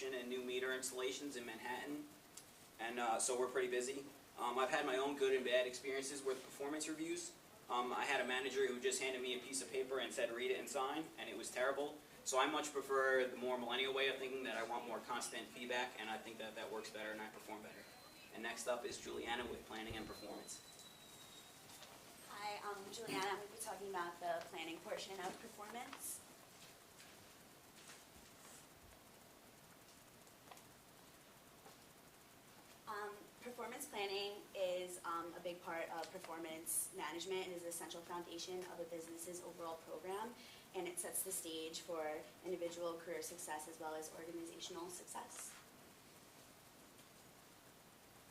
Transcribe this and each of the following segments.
and new meter installations in Manhattan, and so we're pretty busy. I've had my own good and bad experiences with performance reviews. I had a manager who just handed me a piece of paper and said read it and sign, and it was terrible. So I much prefer the more millennial way of thinking, that I want more constant feedback, and I think that that works better and I perform better. And next up is Juliana with planning and performance. Hi, I'm Juliana. I'm going to be talking about the planning portion of performance. Performance planning is a big part of performance management. It is an essential foundation of a business's overall program, and it sets the stage for individual career success as well as organizational success.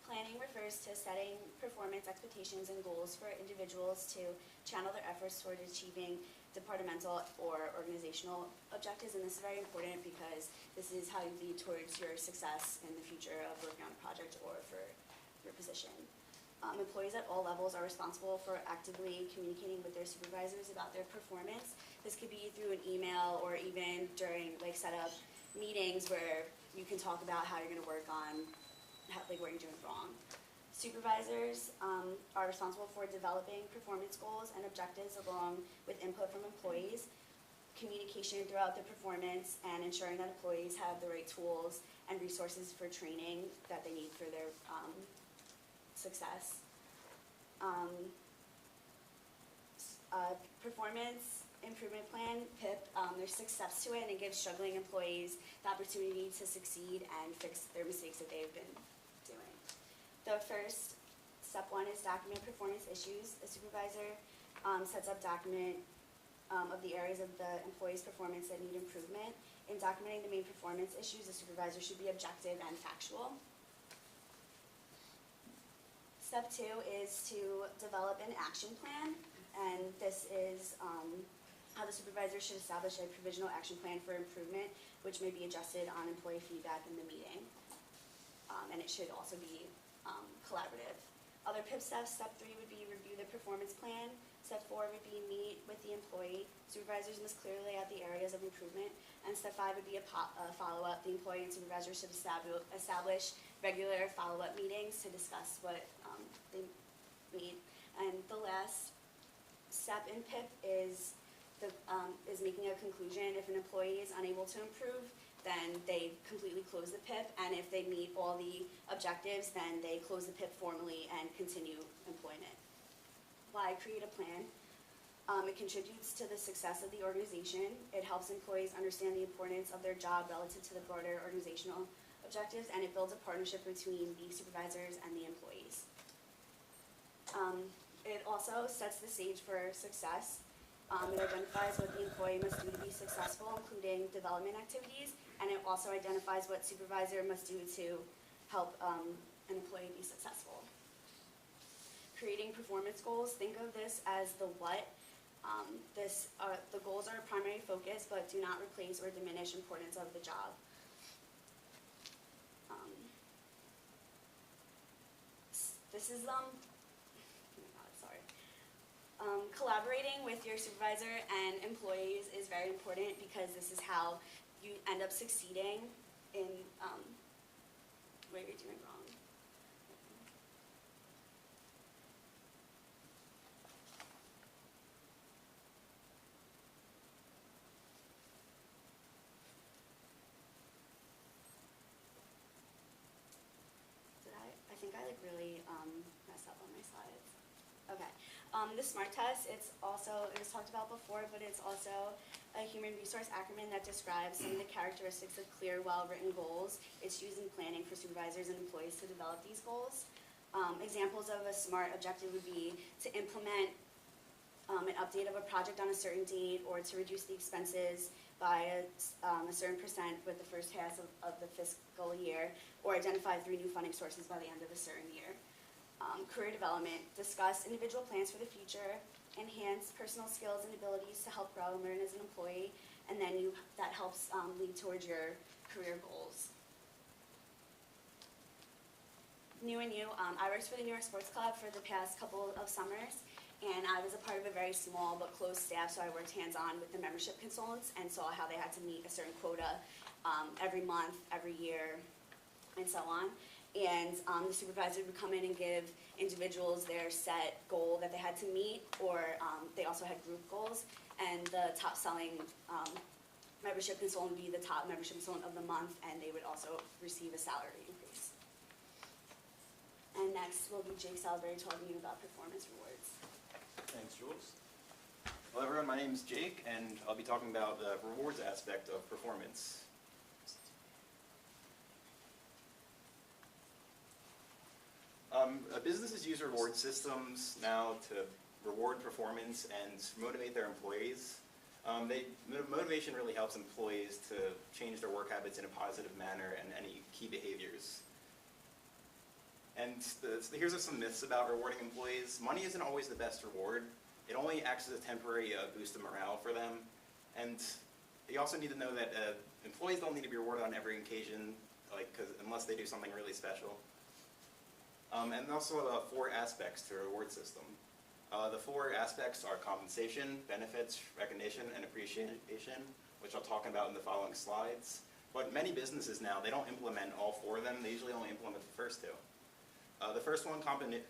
Planning refers to setting performance expectations and goals for individuals to channel their efforts toward achieving departmental or organizational objectives, and this is very important because this is how you lead towards your success in the future of working on a project or for your position. Employees at all levels are responsible for actively communicating with their supervisors about their performance. This could be through an email or even during setup meetings where you can talk about how you're going to work on what you're doing wrong. Supervisors are responsible for developing performance goals and objectives along with input from employees, communication throughout the performance, and ensuring that employees have the right tools and resources for training that they need for their success. Performance Improvement Plan, PIP, there's 6 steps to it, and it gives struggling employees the opportunity to succeed and fix their mistakes that they've been doing. The first, step 1, is document performance issues. A supervisor sets up document of the areas of the employee's performance that need improvement. In documenting the main performance issues, the supervisor should be objective and factual. Step 2 is to develop an action plan, and this is how the supervisor should establish a provisional action plan for improvement, which may be adjusted on employee feedback in the meeting. And it should also be collaborative. Other PIP steps, step 3 would be review the performance plan. Step 4 would be meet with the employee. Supervisors must clearly lay out the areas of improvement. And step 5 would be a follow-up. The employee and supervisor should establish regular follow-up meetings to discuss what they need. And the last step in PIP is making a conclusion. If an employee is unable to improve, then they completely close the PIP, and if they meet all the objectives, then they close the PIP formally and continue employment. Why create a plan? It contributes to the success of the organization. It helps employees understand the importance of their job relative to the broader organizational objectives, and it builds a partnership between the supervisors and the employees. It also sets the stage for success. It identifies what the employee must do to be successful, including development activities, and it also identifies what supervisor must do to help an employee be successful. Creating performance goals, think of this as the what. The goals are a primary focus, but do not replace or diminish importance of the job. This is collaborating with your supervisor and employees is very important because this is how you end up succeeding in what you're doing wrong. I think I really messed up on my slides. Okay. The SMART test, it was talked about before, but it's also a human resource acronym that describes some of the characteristics of clear, well-written goals. It's used in planning for supervisors and employees to develop these goals. Examples of a SMART objective would be to implement an update of a project on a certain date, or to reduce the expenses by a certain percent with the first half of the fiscal year, or identify 3 new funding sources by the end of a certain year. Career development, discuss individual plans for the future, enhance personal skills and abilities to help grow and learn as an employee, and then that helps lead towards your career goals. New and You, I worked for the New York Sports Club for the past couple of summers, and I was a part of a very small but close staff, so I worked hands-on with the membership consultants and saw how they had to meet a certain quota every month, every year, and so on. And the supervisor would come in and give individuals their set goal that they had to meet, or they also had group goals. And the top selling membership consultant would be the top membership consultant of the month, and they would also receive a salary increase. And next will be Jake Salisbury talking about performance rewards. Thanks, Jules. Hello everyone, my name is Jake, and I'll be talking about the rewards aspect of performance. Businesses use reward systems now to reward performance and motivate their employees. Motivation really helps employees to change their work habits in a positive manner and any key behaviors. And here's some myths about rewarding employees. Money isn't always the best reward. It only acts as a temporary boost of morale for them. And you also need to know that employees don't need to be rewarded on every occasion, unless they do something really special. And also 4 aspects to a reward system. The 4 aspects are compensation, benefits, recognition, and appreciation, which I'll talk about in the following slides. But many businesses now, they don't implement all 4 of them. They usually only implement the first 2. The first one,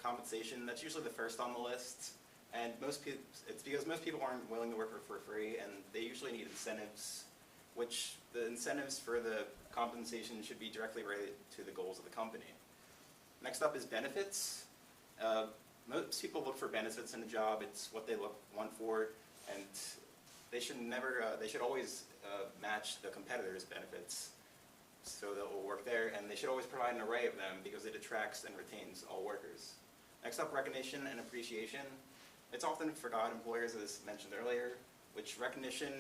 compensation, that's usually the first on the list. And it's because most people aren't willing to work for free, and they usually need incentives, which the incentives for the compensation should be directly related to the goals of the company. Next up is benefits. Most people look for benefits in a job. It's what they want for, and they should always match the competitor's benefits, so that will work there, and they should always provide an array of them because it attracts and retains all workers. Next up, recognition and appreciation. It's often forgotten employers, as mentioned earlier, which recognition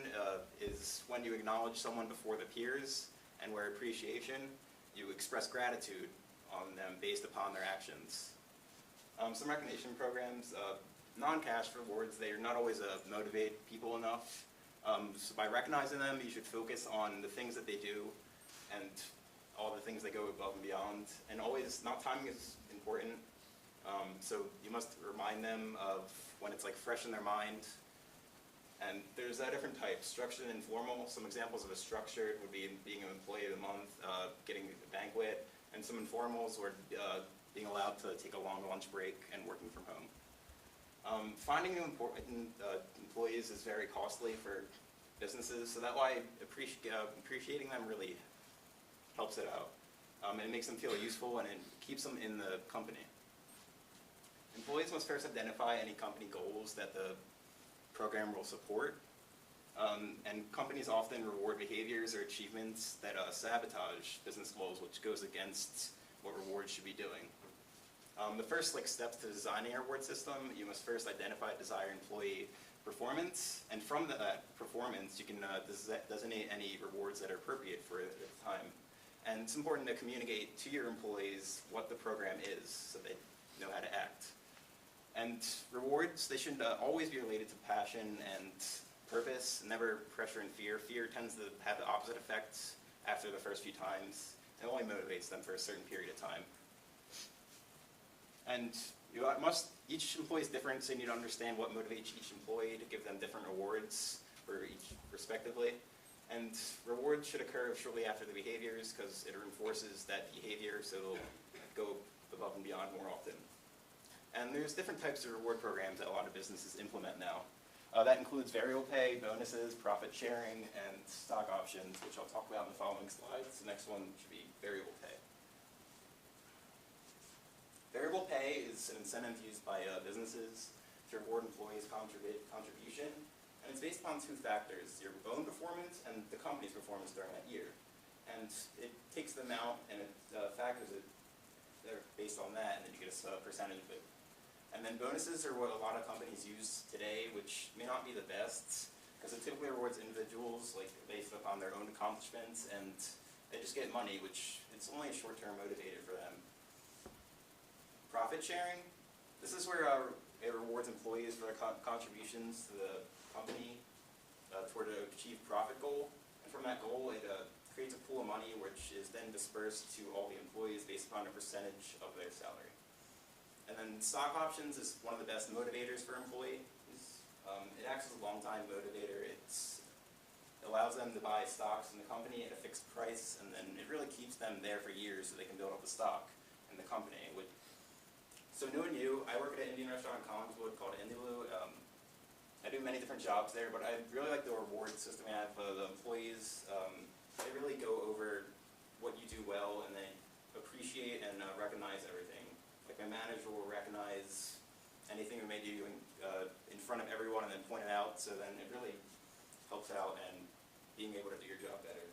is when you acknowledge someone before the peers, and where appreciation, you express gratitude on them based upon their actions. Some recognition programs, non-cash rewards, they are not always motivate people enough. So by recognizing them, you should focus on the things that they do and all the things that go above and beyond. And always, timing is important. So you must remind them of when it's fresh in their mind. And there's different types, structured and informal. Some examples of a structured would be being an employee of the month, getting a banquet, and some informals were being allowed to take a long lunch break and working from home. Finding new employees is very costly for businesses, so that's why appreciating them really helps it out. And it makes them feel useful, and it keeps them in the company. Employees must first identify any company goals that the program will support. And companies often reward behaviors or achievements that sabotage business goals, which goes against what rewards should be doing. The first steps to designing a reward system, you must first identify desired employee performance, and from that performance you can designate any rewards that are appropriate for it at the time. And it's important to communicate to your employees what the program is so they know how to act. And rewards, they should always be related to passion and purpose, never pressure and fear. Fear tends to have the opposite effects after the first few times. It only motivates them for a certain period of time. And each employee is different, so you need to understand what motivates each employee to give them different rewards for each respectively. And rewards should occur shortly after the behaviors because it reinforces that behavior, so it'll go above and beyond more often. And there's different types of reward programs that a lot of businesses implement now. That includes variable pay, bonuses, profit sharing, and stock options, which I'll talk about in the following slides. The next one should be variable pay. Variable pay is an incentive used by businesses to reward employees' contribution, and it's based upon 2 factors, your own performance and the company's performance during that year. And it takes them out and it factors it based on that, and then you get a percentage of it. And then bonuses are what a lot of companies use today, which may not be the best, because it typically rewards individuals based upon their own accomplishments, and they just get money, which it's only a short-term motivator for them. Profit sharing, this is where it rewards employees for their contributions to the company toward an achieved profit goal. And from that goal, it creates a pool of money which is then dispersed to all the employees based upon a percentage of their salary. And then stock options is one of the best motivators for employees. It acts as a long-time motivator. It's allows them to buy stocks in the company at a fixed price, and then it really keeps them there for years so they can build up the stock in the company. So new and you, I work at an Indian restaurant in Collingswood called Indaloo. I do many different jobs there, but I really like the reward system we have. The employees, they really go over what you do well, and they appreciate and recognize everything. Like my manager will recognize anything we may do in front of everyone and then point it out, so then it really helps out and being able to do your job better.